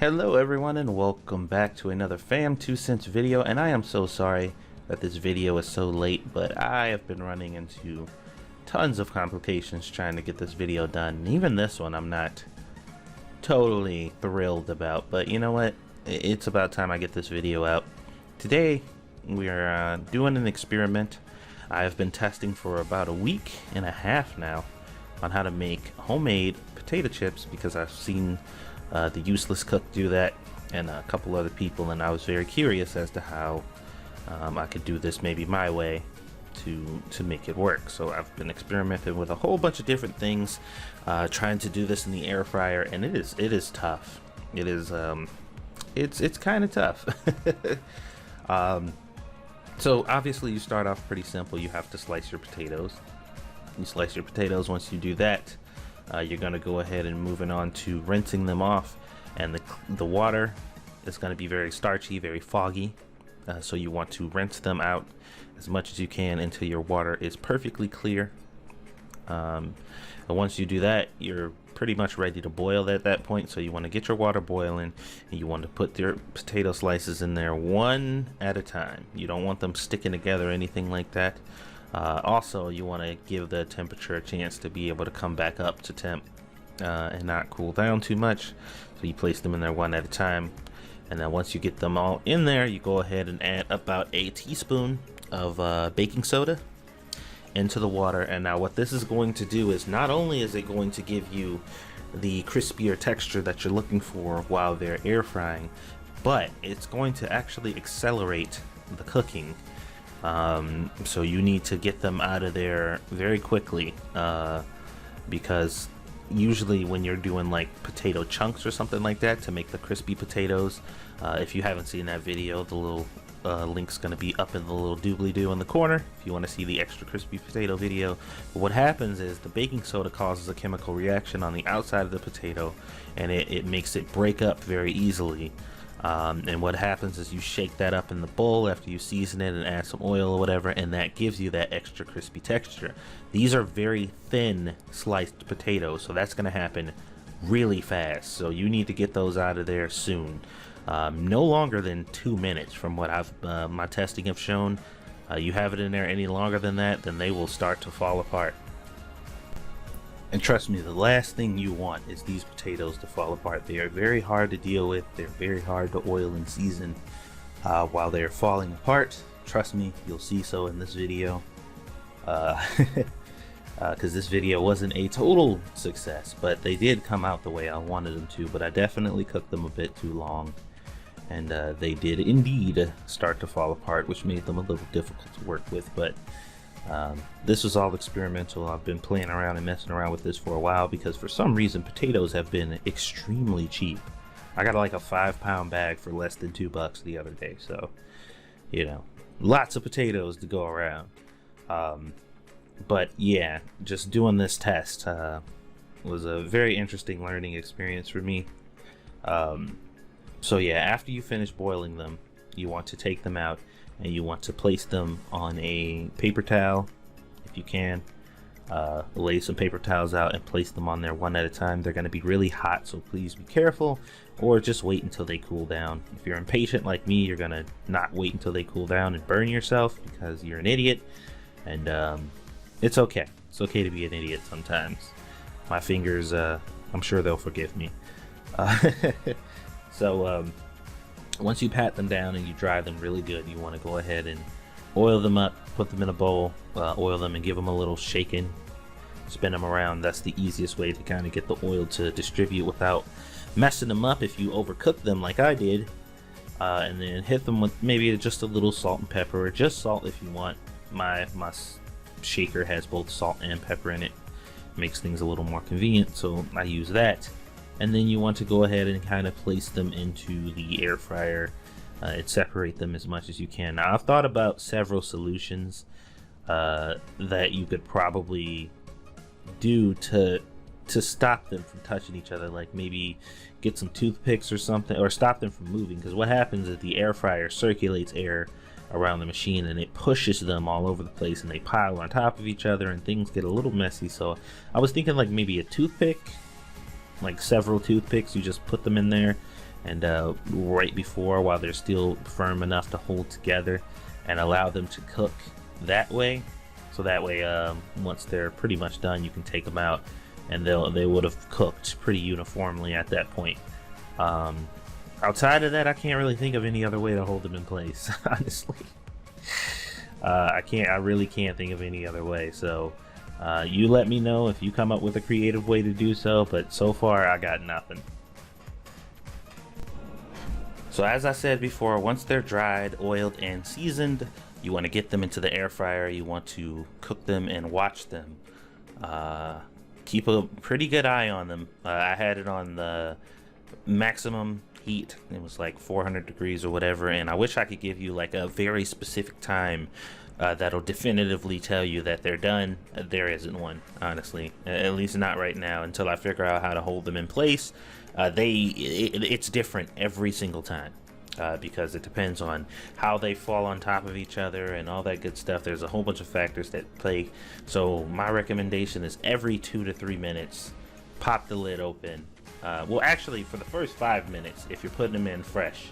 Hello everyone and welcome back to another Fam 2 Cents video, and I am so sorry that this video is so late, but I have been running into tons of complications trying to get this video done. And even this one I'm not totally thrilled about, but you know what? It's about time I get this video out. Today we are doing an experiment. I've been testing for about a week and a half now on how to make homemade potato chips because I've seen the Useless Cook do that and a couple other people, and I was very curious as to how I could do this maybe my way to make it work. So I've been experimenting with a whole bunch of different things, trying to do this in the air fryer, and it is tough. It is it's kind of tough. So obviously you start off pretty simple. You have to slice your potatoes. You slice your potatoes. Once you do that, you're going to go ahead and moving on to rinsing them off, and the water is going to be very starchy, very foggy, so you want to rinse them out as much as you can until your water is perfectly clear. And once you do that, you're pretty much ready to boil at that point. So you want to get your water boiling, and you want to put your potato slices in there one at a time. You don't want them sticking together or anything like that. Also, you want to give the temperature a chance to be able to come back up to temp and not cool down too much. So you place them in there one at a time, and then once you get them all in there, you go ahead and add about a teaspoon of baking soda into the water. And now what this is going to do is, not only is it going to give you the crispier texture that you're looking for while they're air frying, but it's going to actually accelerate the cooking. So you need to get them out of there very quickly, because usually when you're doing like potato chunks or something like that to make the crispy potatoes, if you haven't seen that video, the little link's going to be up in the little doobly-doo in the corner if you want to see the extra crispy potato video. But what happens is the baking soda causes a chemical reaction on the outside of the potato, and it makes it break up very easily. And what happens is you shake that up in the bowl after you season it and add some oil or whatever, and that gives you that extra crispy texture. These are very thin sliced potatoes, so that's going to happen really fast. So you need to get those out of there soon. No longer than 2 minutes from what my testing have shown. You have it in there any longer than that, then they will start to fall apart. And trust me, the last thing you want is these potatoes to fall apart. They are very hard to deal with. They're very hard to oil and season while they're falling apart. Trust me, you'll see so in this video. Because this video wasn't a total success, but they did come out the way I wanted them to. But I definitely cooked them a bit too long, and they did indeed start to fall apart, which made them a little difficult to work with. But this was all experimental. I've been playing around and messing around with this for a while because for some reason potatoes have been extremely cheap. I got like a 5-pound bag for less than $2 the other day, so you know, lots of potatoes to go around. But yeah, just doing this test was a very interesting learning experience for me. So yeah, after you finish boiling them, you want to take them out and you want to place them on a paper towel if you can. Lay some paper towels out and place them on there one at a time. They're going to be really hot, so please be careful, or just wait until they cool down. If you're impatient like me, you're going to not wait until they cool down and burn yourself because you're an idiot. And it's okay. It's okay to be an idiot sometimes. My fingers, I'm sure they'll forgive me. So once you pat them down and you dry them really good, you want to go ahead and oil them up, put them in a bowl, oil them and give them a little shaking, spin them around. That's the easiest way to kind of get the oil to distribute without messing them up if you overcook them like I did. And then hit them with maybe just a little salt and pepper, or just salt if you want. My shaker has both salt and pepper in it. Makes things a little more convenient, so I use that. And then you want to go ahead and kind of place them into the air fryer and separate them as much as you can. Now I've thought about several solutions that you could probably do to stop them from touching each other, like maybe get some toothpicks or something, or stop them from moving, because what happens is the air fryer circulates air around the machine and it pushes them all over the place and they pile on top of each other and things get a little messy. So I was thinking like maybe a toothpick, like several toothpicks, you just put them in there and right before, while they're still firm enough to hold together, and allow them to cook that way. So that way, once they're pretty much done, you can take them out, and they would have cooked pretty uniformly at that point. Outside of that, I can't really think of any other way to hold them in place, honestly. I really can't think of any other way. So you let me know if you come up with a creative way to do so, but so far I got nothing. So as I said before, once they're dried, oiled, and seasoned, you want to get them into the air fryer. You want to cook them and watch them. Keep a pretty good eye on them. I had it on the maximum heat. It was like 400 degrees or whatever, and I wish I could give you like a very specific time that'll definitively tell you that they're done. There isn't one, honestly, at least not right now, until I figure out how to hold them in place. It's different every single time, because it depends on how they fall on top of each other and all that good stuff. There's a whole bunch of factors that play. So my recommendation is every 2 to 3 minutes, pop the lid open. Well, actually, for the first 5 minutes, if you're putting them in fresh,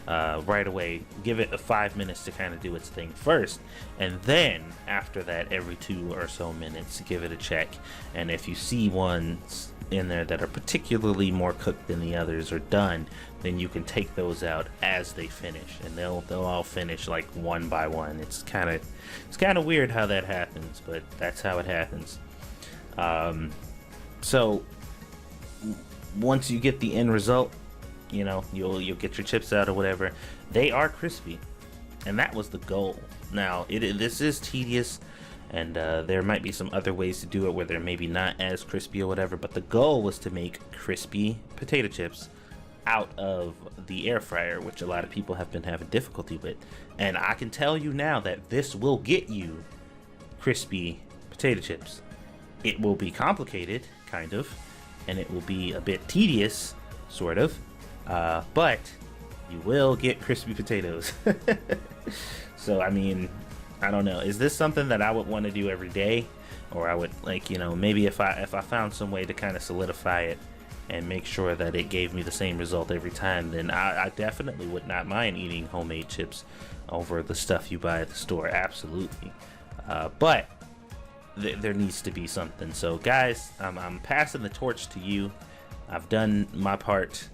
right away, give it 5 minutes to kind of do its thing first, and then after that, every 2 or so minutes, give it a check. And if you see ones in there that are particularly more cooked than the others or done, then you can take those out as they finish, and they'll all finish like one by one. It's kind of weird how that happens, but that's how it happens. So once you get the end result, you know, you'll get your chips out or whatever, they are crispy, and that was the goal. Now this is tedious, and there might be some other ways to do it where they're maybe not as crispy or whatever, but the goal was to make crispy potato chips out of the air fryer, which a lot of people have been having difficulty with. And I can tell you now that this will get you crispy potato chips. It will be complicated, kind of, and it will be a bit tedious, sort of, but you will get crispy potatoes. So I mean, I don't know, is this something that I would want to do every day? Or I would, like, you know, maybe if I found some way to kind of solidify it and make sure that it gave me the same result every time, then I definitely would not mind eating homemade chips over the stuff you buy at the store. Absolutely. But there needs to be something. So guys, I'm passing the torch to you. I've done my part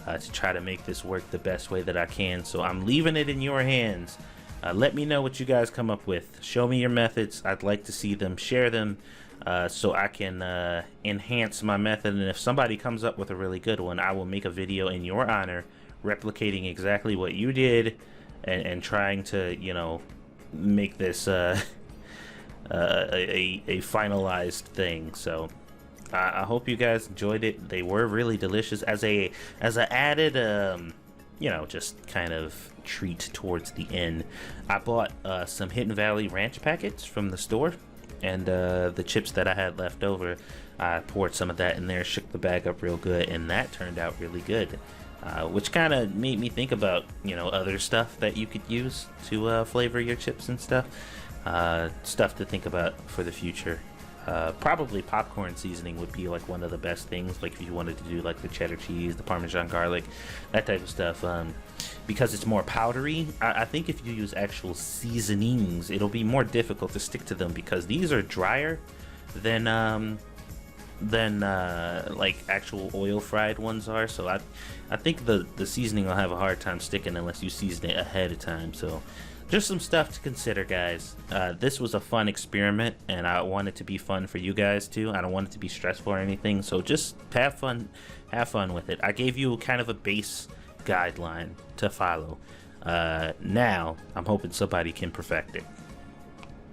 to try to make this work the best way that I can, so I'm leaving it in your hands. Let me know what you guys come up with. Show me your methods. I'd like to see them. Share them so I can enhance my method, and if somebody comes up with a really good one, I will make a video in your honor replicating exactly what you did and trying to, you know, make this a finalized thing. So I hope you guys enjoyed it. They were really delicious as a added you know, just kind of treat towards the end. I bought some Hidden Valley Ranch packets from the store, and the chips that I had left over, I poured some of that in there, shook the bag up real good, and that turned out really good, which kind of made me think about, you know, other stuff that you could use to flavor your chips and stuff. Stuff to think about for the future. Probably popcorn seasoning would be like one of the best things, like if you wanted to do like the cheddar cheese, the Parmesan garlic, that type of stuff, because it's more powdery. I think if you use actual seasonings, it'll be more difficult to stick to them, because these are drier than like actual oil fried ones are. So I think the seasoning will have a hard time sticking unless you season it ahead of time. So just some stuff to consider, guys. This was a fun experiment, and I want it to be fun for you guys too. I don't want it to be stressful or anything, so just have fun with it. I gave you kind of a base guideline to follow. Now I'm hoping somebody can perfect it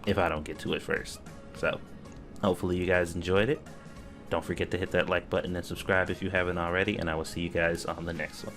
if I don't get to it first. So hopefully you guys enjoyed it. Don't forget to hit that like button and subscribe if you haven't already, and I will see you guys on the next one.